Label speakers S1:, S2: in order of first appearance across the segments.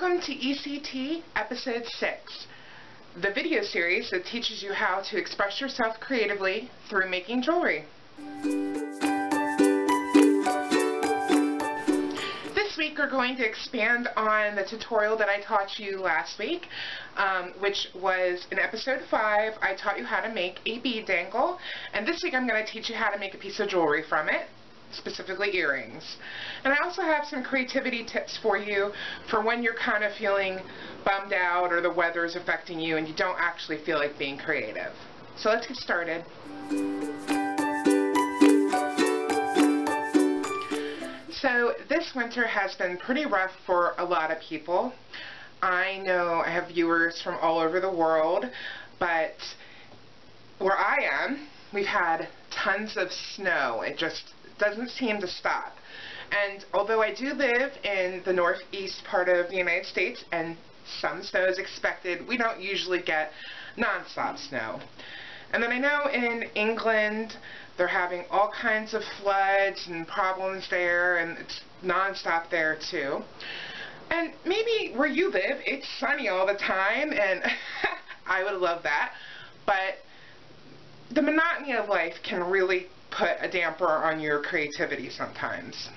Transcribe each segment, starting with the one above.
S1: Welcome to ECT Episode 6, the video series that teaches you how to express yourself creatively through making jewelry. This week we're going to expand on the tutorial that I taught you last week, which was in Episode 5. I taught you how to make a bead dangle, and this week I'm going to teach you how to make a piece of jewelry from it. Specifically earrings. And I also have some creativity tips for you for when you're kind of feeling bummed out or the weather is affecting you and you don't actually feel like being creative. So let's get started. So this winter has been pretty rough for a lot of people. I know I have viewers from all over the world, but where I am, we've had tons of snow. It just doesn't seem to stop. And although I do live in the northeast part of the United States and some snow is expected, we don't usually get non-stop snow. And then I know in England they're having all kinds of floods and problems there, and it's non-stop there too. And maybe where you live it's sunny all the time, and I would love that, but the monotony of life can really put a damper on your creativity sometimes.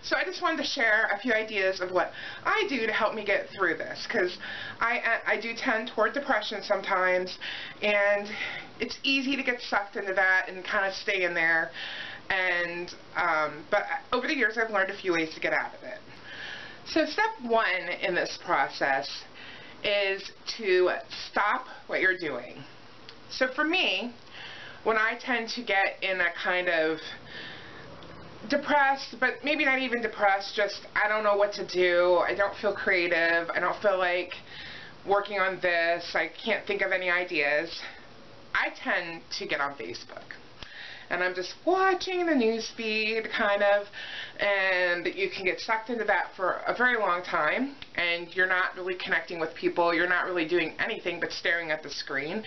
S1: So I just wanted to share a few ideas of what I do to help me get through this, because I do tend toward depression sometimes, and it's easy to get sucked into that and kind of stay in there. And but over the years I've learned a few ways to get out of it. So step one in this process is to stop what you're doing. So for me, when I tend to get in a kind of depressed, but maybe not even depressed, just I don't know what to do, I don't feel creative, I don't feel like working on this, I can't think of any ideas, I tend to get on Facebook. And I'm just watching the news feed, kind of, and you can get sucked into that for a very long time, and you're not really connecting with people, you're not really doing anything but staring at the screen.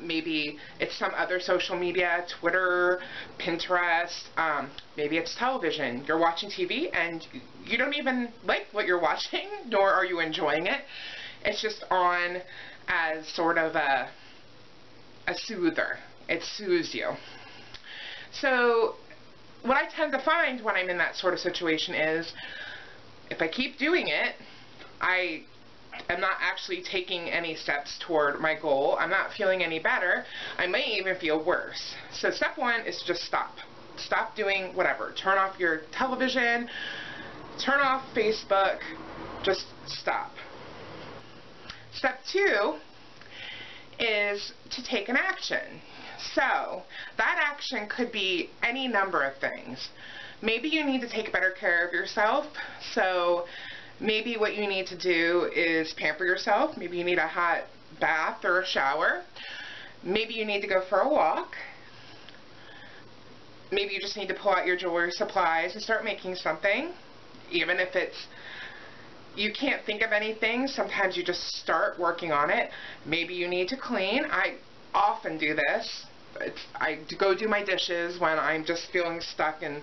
S1: Maybe it's some other social media, Twitter, Pinterest, maybe it's television. You're watching TV and you don't even like what you're watching, nor are you enjoying it. It's just on as sort of a soother. It soothes you. So what I tend to find when I'm in that sort of situation is if I keep doing it, I am not actually taking any steps toward my goal. I'm not feeling any better. I may even feel worse. So step one is to just stop. Stop doing whatever. Turn off your television, turn off Facebook, just stop. Step two is to take an action. So that action could be any number of things. Maybe you need to take better care of yourself. So maybe what you need to do is pamper yourself. Maybe you need a hot bath or a shower. Maybe you need to go for a walk. Maybe you just need to pull out your jewelry supplies and start making something. Even if it's you can't think of anything, sometimes you just start working on it. Maybe you need to clean. I often do this. I go do my dishes when I'm just feeling stuck and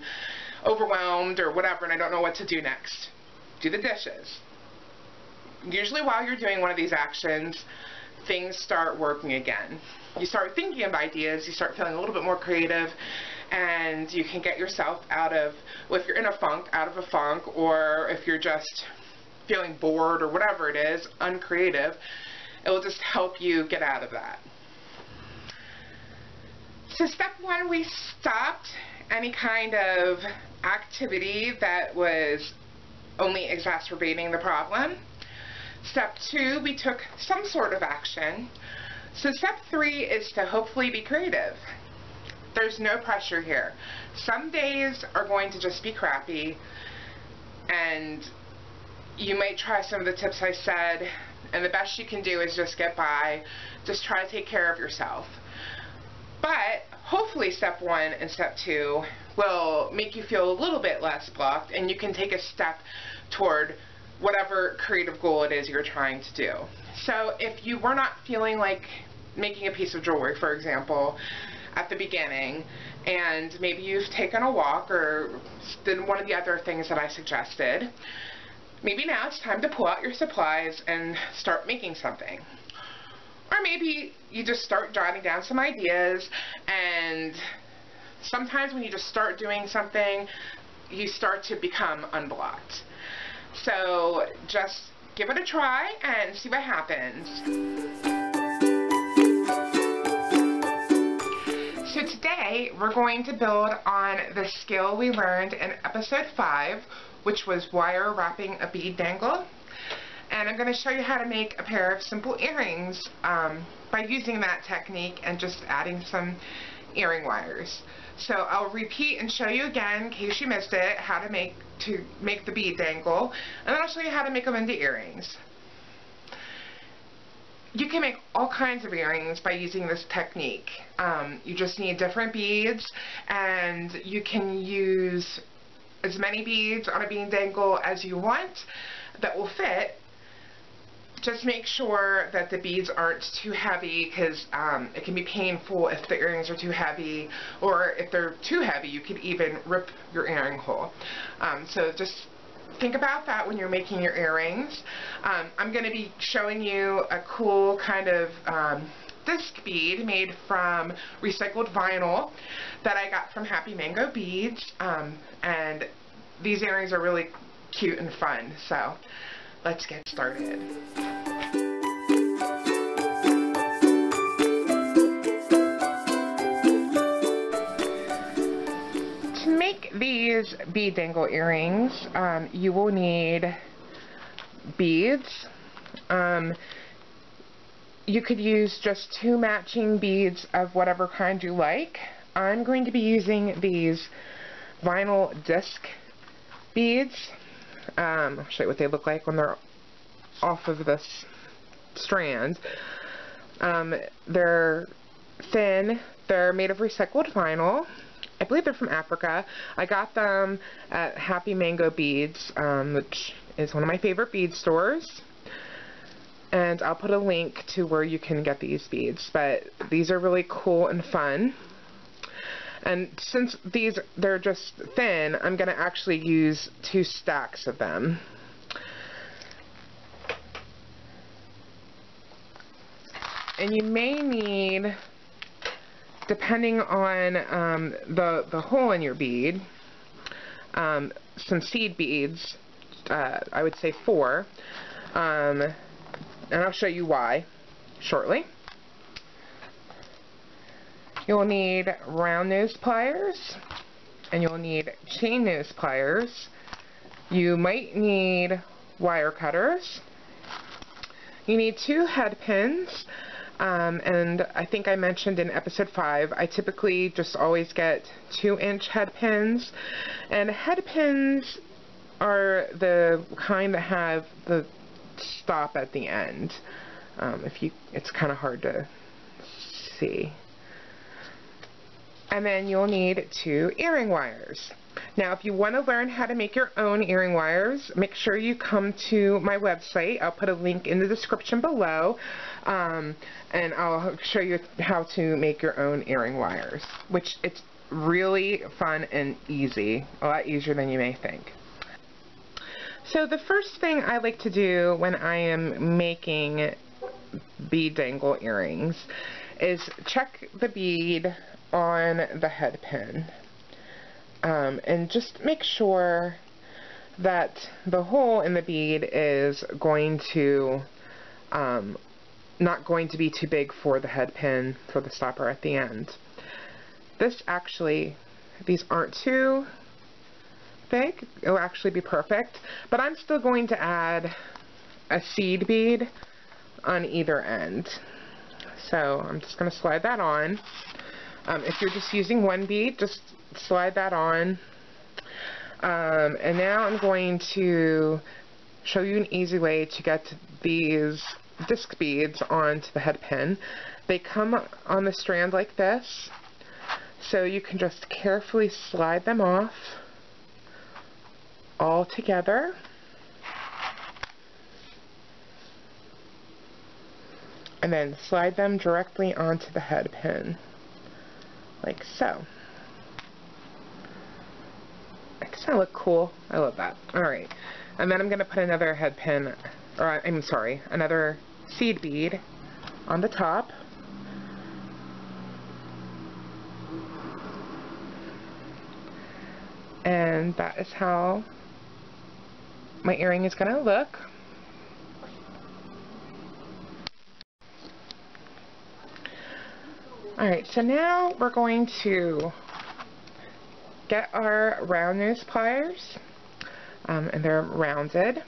S1: overwhelmed or whatever and I don't know what to do next. Do the dishes. Usually while you're doing one of these actions, things start working again. You start thinking of ideas, you start feeling a little bit more creative, and you can get yourself out of, well, if you're in a funk, out of a funk, or if you're just feeling bored or whatever it is, uncreative, it will just help you get out of that. So step one, we stopped any kind of activity that was only exacerbating the problem. Step two, we took some sort of action. So step three is to hopefully be creative. There's no pressure here. Some days are going to just be crappy, and you might try some of the tips I said, and the best you can do is just get by. Just try to take care of yourself. But hopefully step one and step two will make you feel a little bit less blocked, and you can take a step toward whatever creative goal it is you're trying to do. So if you were not feeling like making a piece of jewelry, for example, at the beginning, and maybe you've taken a walk or did one of the other things that I suggested, maybe now it's time to pull out your supplies and start making something. Or maybe you just start jotting down some ideas, and sometimes when you just start doing something, you start to become unblocked. So just give it a try and see what happens. So today we're going to build on the skill we learned in episode 5, which was wire wrapping a bead dangle. And I'm going to show you how to make a pair of simple earrings by using that technique and just adding some earring wires. So I'll repeat and show you again, in case you missed it, how to make the bead dangle, and then I'll show you how to make them into earrings. You can make all kinds of earrings by using this technique. You just need different beads, and you can use as many beads on a bead dangle as you want that will fit. Just make sure that the beads aren't too heavy, because it can be painful if the earrings are too heavy, or if they're too heavy you could even rip your earring hole. So just think about that when you're making your earrings. I'm going to be showing you a cool kind of disc bead made from recycled vinyl that I got from Happy Mango Beads, and these earrings are really cute and fun. So let's get started. To make these bead dangle earrings, you will need beads. You could use just 2 matching beads of whatever kind you like. I'm going to be using these vinyl disc beads. I'll show you what they look like when they're off of this strand. They're thin. They're made of recycled vinyl. I believe they're from Africa. I got them at Happy Mango Beads, which is one of my favorite bead stores. And I'll put a link to where you can get these beads. But these are really cool and fun. And since they're just thin, I'm going to actually use 2 stacks of them. And you may need, depending on the hole in your bead, some seed beads. I would say 4. And I'll show you why shortly. You'll need round nose pliers, and you'll need chain nose pliers. You might need wire cutters. You need 2 head pins, and I think I mentioned in episode 5, I typically just always get 2-inch head pins, and head pins are the kind that have the stop at the end. It's kind of hard to see. And then you'll need 2 earring wires. Now, if you want to learn how to make your own earring wires, make sure you come to my website. I'll put a link in the description below, and I'll show you how to make your own earring wires, which it's really fun and easy, a lot easier than you may think. So the first thing I like to do when I am making bead dangle earrings is check the bead on the head pin, and just make sure that the hole in the bead is going to not going to be too big for the head pin for the stopper at the end. These aren't too big. It'll actually be perfect, but I'm still going to add a seed bead on either end. So I'm just going to slide that on. If you're just using 1 bead, just slide that on. And now I'm going to show you an easy way to get these disc beads onto the head pin. They come on the strand like this, so you can just carefully slide them off all together. And then slide them directly onto the head pin, like so. Doesn't that look cool? I love that. Alright, And then I'm going to put another head pin, or I'm sorry, another seed bead on the top. And that is how my earring is going to look. Alright, so now we're going to get our round nose pliers, and they're rounded.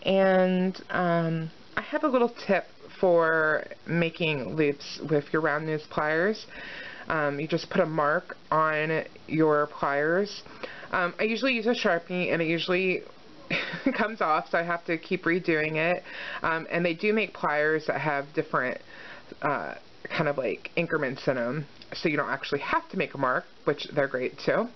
S1: And I have a little tip for making loops with your round nose pliers. You just put a mark on your pliers. I usually use a Sharpie, and it usually comes off, so I have to keep redoing it. And they do make pliers that have different kind of like increments in them, so you don't actually have to make a mark, which they're great too.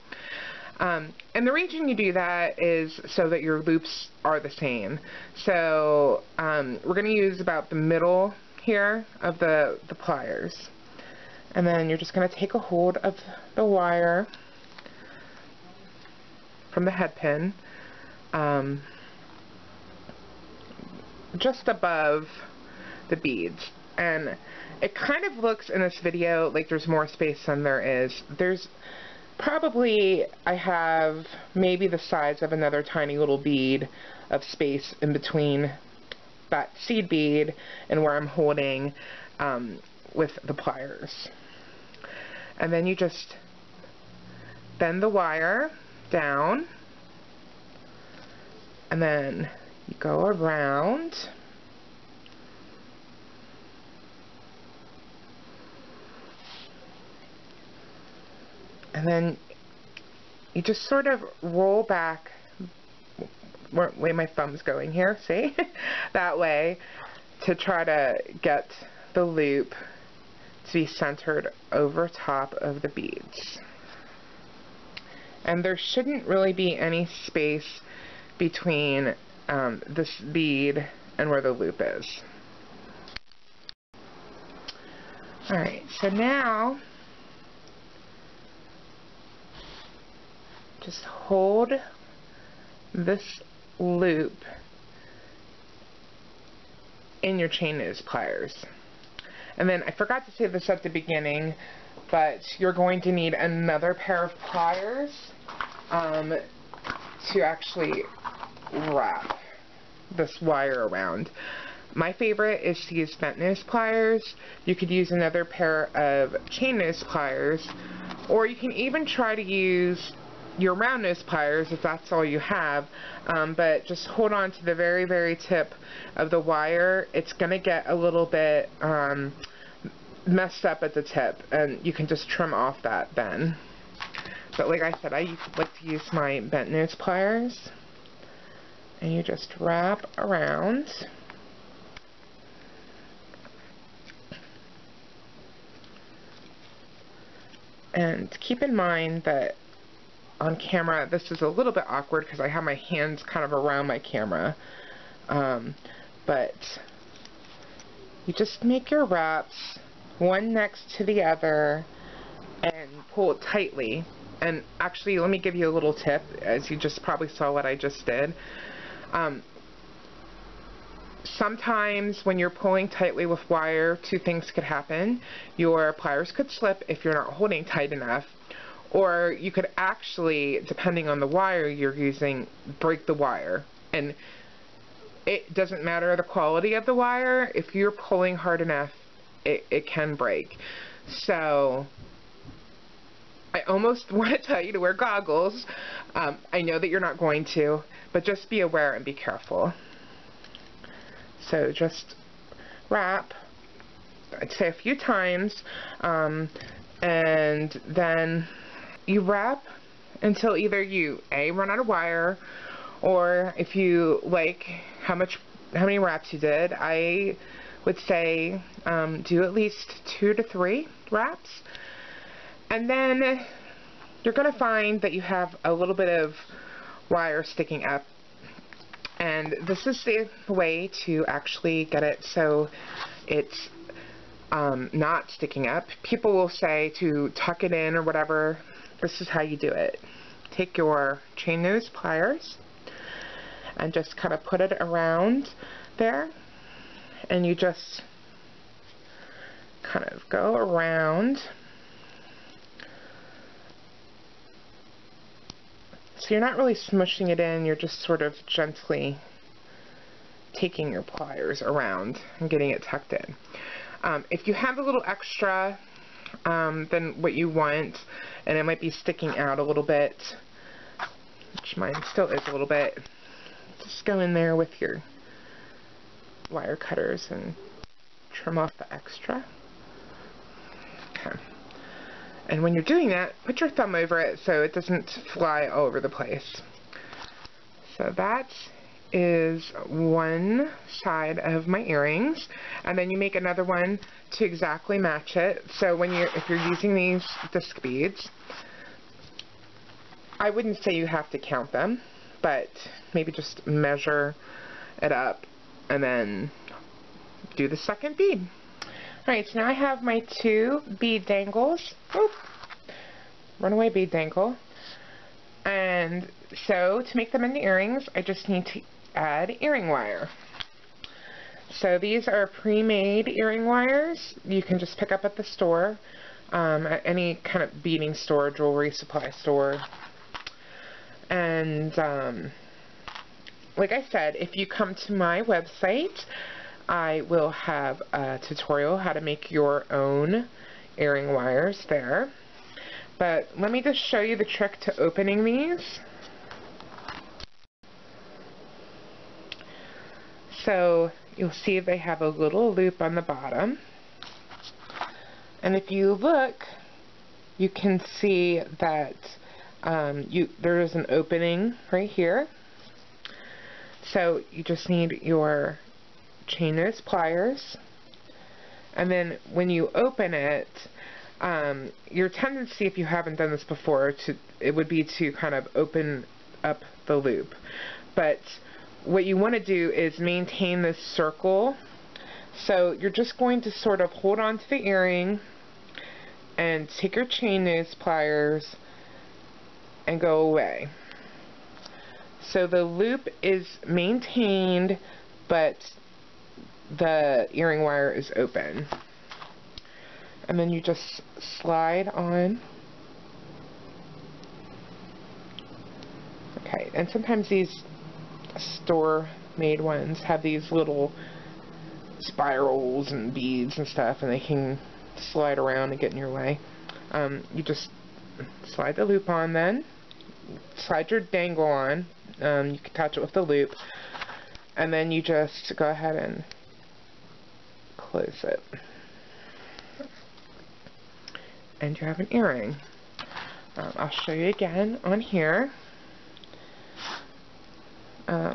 S1: And the reason you do that is so that your loops are the same. So we're going to use about the middle here of the pliers. And then you're just going to take a hold of the wire from the head pin, just above the beads. And it kind of looks in this video like there's more space than there is. There's probably, I have maybe the size of another tiny little bead of space in between that seed bead and where I'm holding with the pliers. And then you just bend the wire down, and then you go around, and then you just sort of roll back, way my thumb's going here, see? That way, to try to get the loop to be centered over top of the beads. And there shouldn't really be any space between this bead and where the loop is. Alright, so now just hold this loop in your chain nose pliers. And then I forgot to say this at the beginning, but you're going to need another pair of pliers to actually wrap this wire around. My favorite is to use bent nose pliers. You could use another pair of chain nose pliers, or you can even try to use your round nose pliers if that's all you have, but just hold on to the very, very tip of the wire. It's going to get a little bit messed up at the tip, and you can just trim off that then. But like I said, I like to use my bent nose pliers, and you just wrap around. And keep in mind that on camera, this is a little bit awkward because I have my hands kind of around my camera. But you just make your wraps one next to the other and pull it tightly. And actually, let me give you a little tip, as you just probably saw what I just did. Sometimes when you're pulling tightly with wire, two things could happen. Your pliers could slip if you're not holding tight enough, or you could actually, depending on the wire you're using, break the wire. And it doesn't matter the quality of the wire. If you're pulling hard enough, it can break. So I almost want to tell you to wear goggles. I know that you're not going to, but just be aware and be careful. So just wrap, I'd say a few times, and then you wrap until either you run out of wire, or if you like how many wraps you did, I would say do at least 2 to 3 wraps. And then you're going to find that you have a little bit of wire sticking up. And this is the way to actually get it so it's not sticking up. People will say to tuck it in or whatever. This is how you do it. Take your chain nose pliers and just kind of put it around there, and you just kind of go around. So you're not really smushing it in, you're just sort of gently taking your pliers around and getting it tucked in. If you have a little extra than what you want, and it might be sticking out a little bit, which mine still is a little bit, just go in there with your wire cutters and trim off the extra. Okay. And when you're doing that, put your thumb over it so it doesn't fly all over the place. So that is one side of my earrings, and then you make another one to exactly match it. So when if you're using these disc beads, I wouldn't say you have to count them, but maybe just measure it up and then do the second bead. Alright, so now I have my 2 bead dangles. Oop. Runaway bead dangle. And so to make them into earrings, I just need to add earring wire. So these are pre-made earring wires. You can just pick up at the store, at any kind of beading store, jewelry supply store. And like I said, if you come to my website, I will have a tutorial how to make your own earring wires there. But let me just show you the trick to opening these. So you'll see they have a little loop on the bottom. And if you look, you can see that there is an opening right here. So you just need your chain nose pliers, and then when you open it, your tendency, if you haven't done this before, it would be to kind of open up the loop. But what you want to do is maintain this circle. So you're just going to sort of hold on to the earring and take your chain nose pliers and go away. So the loop is maintained, but the earring wire is open. And then you just slide on. Okay, and sometimes these store-made ones have these little spirals and beads and stuff, and they can slide around and get in your way. You just slide the loop on, then slide your dangle on. You can touch it with the loop, and then you just go ahead and close it, and you have an earring. I'll show you again on here.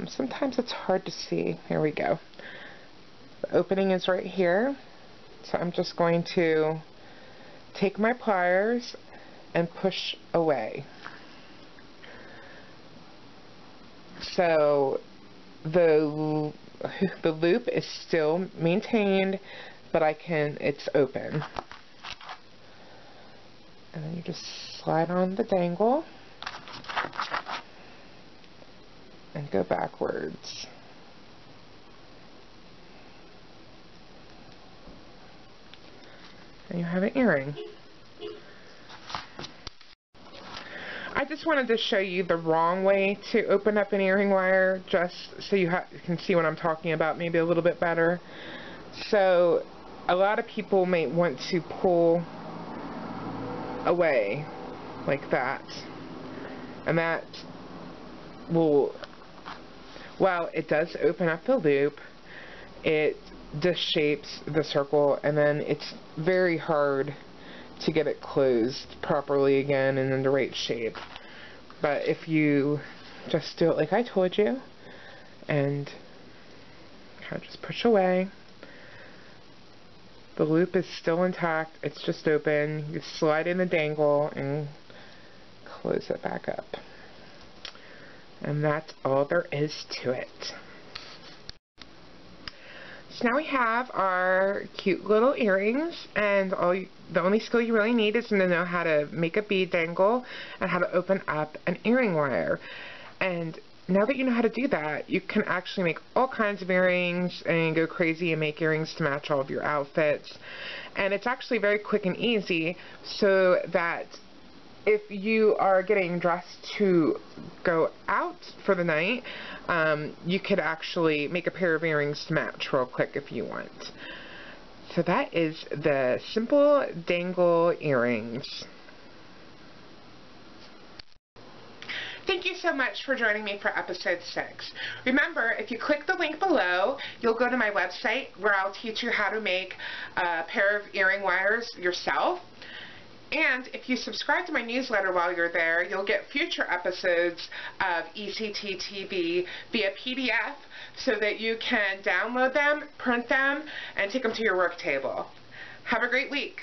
S1: Sometimes it's hard to see. Here we go. The opening is right here, so I'm just going to take my pliers and push away. So the loop is still maintained, but it's open. And then you just slide on the dangle and go backwards. And you have an earring. I just wanted to show you the wrong way to open up an earring wire, just so you can see what I'm talking about maybe a little bit better. So a lot of people may want to pull away like that, and that will, while it does open up the loop, it disshapes the circle, and then it's very hard to get it closed properly again and in the right shape. But if you just do it like I told you and kind of just push away, the loop is still intact, it's just open. You slide in the dangle and close it back up, and that's all there is to it. So now we have our cute little earrings, and the only skill you really need is to know how to make a bead dangle and how to open up an earring wire. And now that you know how to do that, you can actually make all kinds of earrings and go crazy and make earrings to match all of your outfits. And it's actually very quick and easy, so that if you are getting dressed to go out for the night, you could actually make a pair of earrings to match real quick if you want. So that is the simple dangle earrings. Thank you so much for joining me for episode 6. Remember, if you click the link below, you'll go to my website where I'll teach you how to make a pair of earring wires yourself. And if you subscribe to my newsletter while you're there, you'll get future episodes of ECT TV via PDF so that you can download them, print them, and take them to your work table. Have a great week.